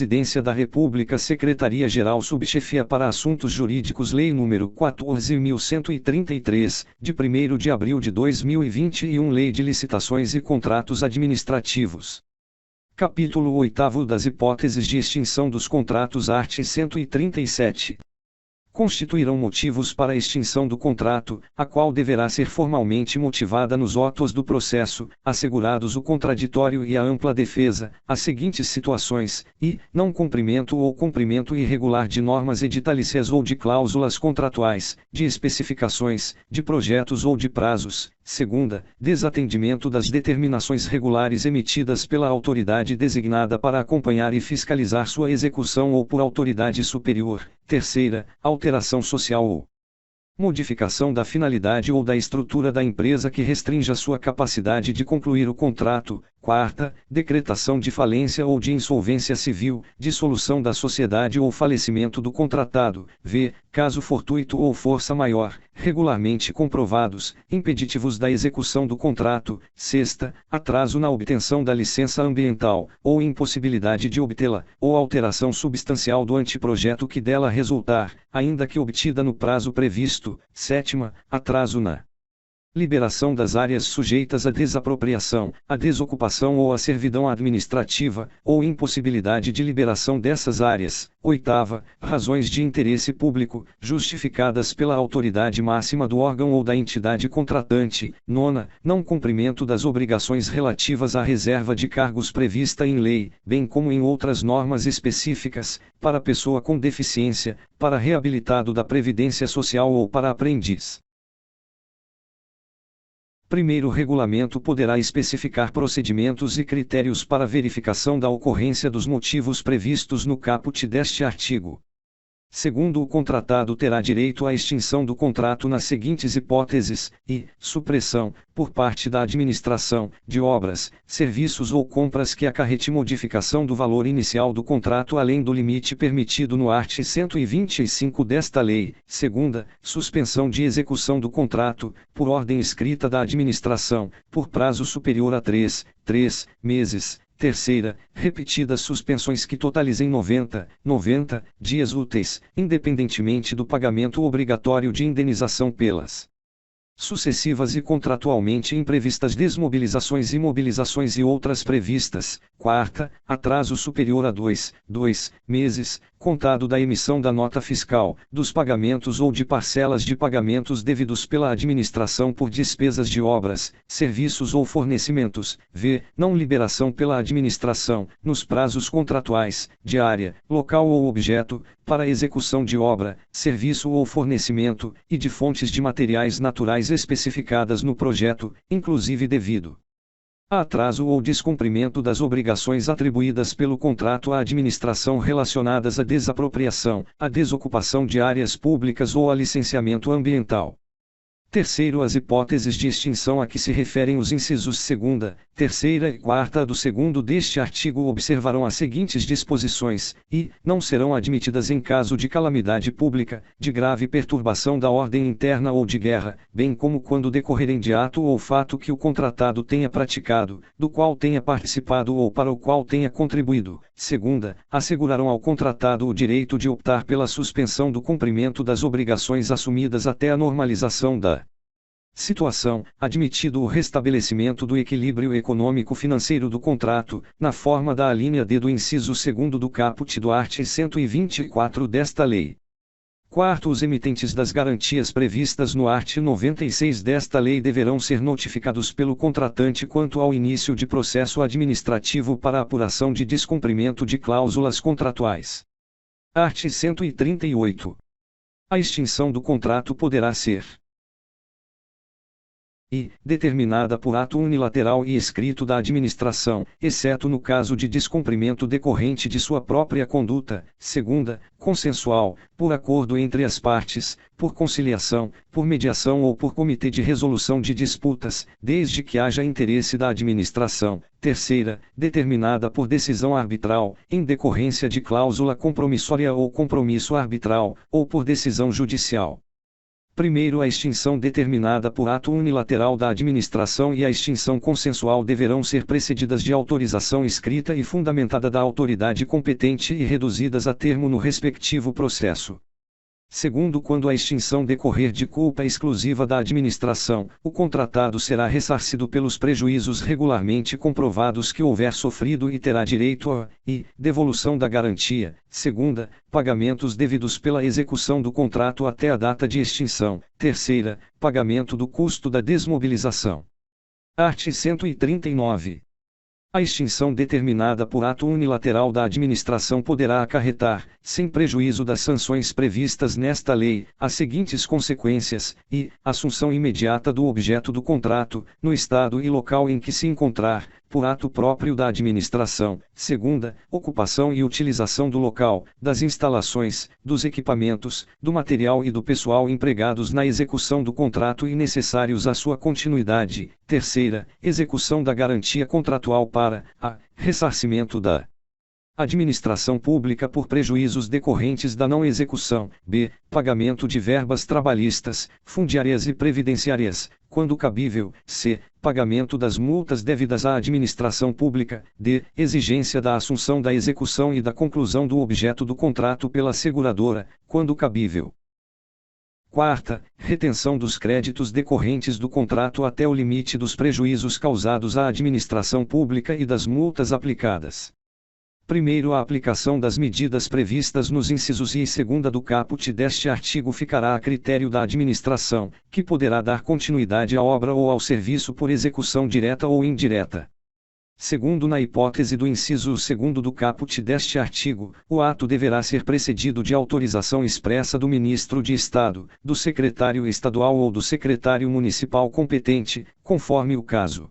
Presidência da República, Secretaria-Geral, Subchefia para Assuntos Jurídicos, Lei nº 14.133, de 1º de abril de 2021, Lei de Licitações e Contratos Administrativos. Capítulo 8º das hipóteses de extinção dos contratos, art. 137. Constituirão motivos para a extinção do contrato, a qual deverá ser formalmente motivada nos autos do processo, assegurados o contraditório e a ampla defesa, as seguintes situações: i. Não cumprimento ou cumprimento irregular de normas editalícias ou de cláusulas contratuais, de especificações, de projetos ou de prazos. Segunda, desatendimento das determinações regulares emitidas pela autoridade designada para acompanhar e fiscalizar sua execução ou por autoridade superior. Terceira, alteração social ou modificação da finalidade ou da estrutura da empresa que restrinja sua capacidade de concluir o contrato. Quarta, decretação de falência ou de insolvência civil, dissolução da sociedade ou falecimento do contratado. V. Caso fortuito ou força maior, regularmente comprovados, impeditivos da execução do contrato. Sexta, atraso na obtenção da licença ambiental, ou impossibilidade de obtê-la, ou alteração substancial do anteprojeto que dela resultar, ainda que obtida no prazo previsto. Sétima, atraso na liberação das áreas sujeitas à desapropriação, à desocupação ou à servidão administrativa, ou impossibilidade de liberação dessas áreas. Oitava, razões de interesse público, justificadas pela autoridade máxima do órgão ou da entidade contratante. Nona, não cumprimento das obrigações relativas à reserva de cargos prevista em lei, bem como em outras normas específicas, para pessoa com deficiência, para reabilitado da Previdência Social ou para aprendiz. Primeiro, o regulamento poderá especificar procedimentos e critérios para verificação da ocorrência dos motivos previstos no caput deste artigo. Segundo, o contratado terá direito à extinção do contrato nas seguintes hipóteses: i. Supressão, por parte da administração, de obras, serviços ou compras que acarrete modificação do valor inicial do contrato além do limite permitido no art. 125 desta lei. Segunda, suspensão de execução do contrato, por ordem escrita da administração, por prazo superior a 3 meses. Terceira, repetidas suspensões que totalizem 90 dias úteis, independentemente do pagamento obrigatório de indenização pelas sucessivas e contratualmente imprevistas desmobilizações, imobilizações e outras previstas. Quarta, atraso superior a 2 meses, contado da emissão da nota fiscal, dos pagamentos ou de parcelas de pagamentos devidos pela administração por despesas de obras, serviços ou fornecimentos. V. Não liberação pela administração, nos prazos contratuais, de área, local ou objeto, para execução de obra, serviço ou fornecimento, e de fontes de materiais naturais especificadas no projeto, inclusive devido a atraso ou descumprimento das obrigações atribuídas pelo contrato à administração relacionadas à desapropriação, à desocupação de áreas públicas ou a licenciamento ambiental. Terceiro, as hipóteses de extinção a que se referem os incisos 2ª, 3ª e 4ª do 2º deste artigo observarão as seguintes disposições: e não serão admitidas em caso de calamidade pública, de grave perturbação da ordem interna ou de guerra, bem como quando decorrerem de ato ou fato que o contratado tenha praticado, do qual tenha participado ou para o qual tenha contribuído. Segunda, assegurarão ao contratado o direito de optar pela suspensão do cumprimento das obrigações assumidas até a normalização da situação, admitido o restabelecimento do equilíbrio econômico-financeiro do contrato, na forma da alínea D do inciso 2º do caput do art. 124 desta lei. Quarto, os emitentes das garantias previstas no art. 96 desta lei deverão ser notificados pelo contratante quanto ao início de processo administrativo para apuração de descumprimento de cláusulas contratuais. Art. 138. A extinção do contrato poderá ser e determinada por ato unilateral e escrito da administração, exceto no caso de descumprimento decorrente de sua própria conduta. Segunda, consensual, por acordo entre as partes, por conciliação, por mediação ou por comitê de resolução de disputas, desde que haja interesse da administração. Terceira, determinada por decisão arbitral, em decorrência de cláusula compromissória ou compromisso arbitral, ou por decisão judicial. Primeiro, a extinção determinada por ato unilateral da administração e a extinção consensual deverão ser precedidas de autorização escrita e fundamentada da autoridade competente e reduzidas a termo no respectivo processo. Segundo, quando a extinção decorrer de culpa exclusiva da administração, o contratado será ressarcido pelos prejuízos regularmente comprovados que houver sofrido e terá direito a devolução da garantia. Segunda, pagamentos devidos pela execução do contrato até a data de extinção. Terceira, pagamento do custo da desmobilização. Art. 139. A extinção determinada por ato unilateral da administração poderá acarretar, sem prejuízo das sanções previstas nesta lei, as seguintes consequências: assunção imediata do objeto do contrato, no estado e local em que se encontrar, por ato próprio da administração. Segunda, ocupação e utilização do local, das instalações, dos equipamentos, do material e do pessoal empregados na execução do contrato e necessários à sua continuidade. Terceira, execução da garantia contratual para a ressarcimento da administração pública por prejuízos decorrentes da não execução. B. Pagamento de verbas trabalhistas, fundiárias e previdenciárias, quando cabível. C. Pagamento das multas devidas à administração pública. D. Exigência da assunção da execução e da conclusão do objeto do contrato pela seguradora, quando cabível. Quarta, retenção dos créditos decorrentes do contrato até o limite dos prejuízos causados à administração pública e das multas aplicadas. Primeiro, a aplicação das medidas previstas nos incisos I e segunda do caput deste artigo ficará a critério da administração, que poderá dar continuidade à obra ou ao serviço por execução direta ou indireta. Segundo, na hipótese do inciso segundo do caput deste artigo, o ato deverá ser precedido de autorização expressa do Ministro de Estado, do secretário estadual ou do secretário municipal competente, conforme o caso.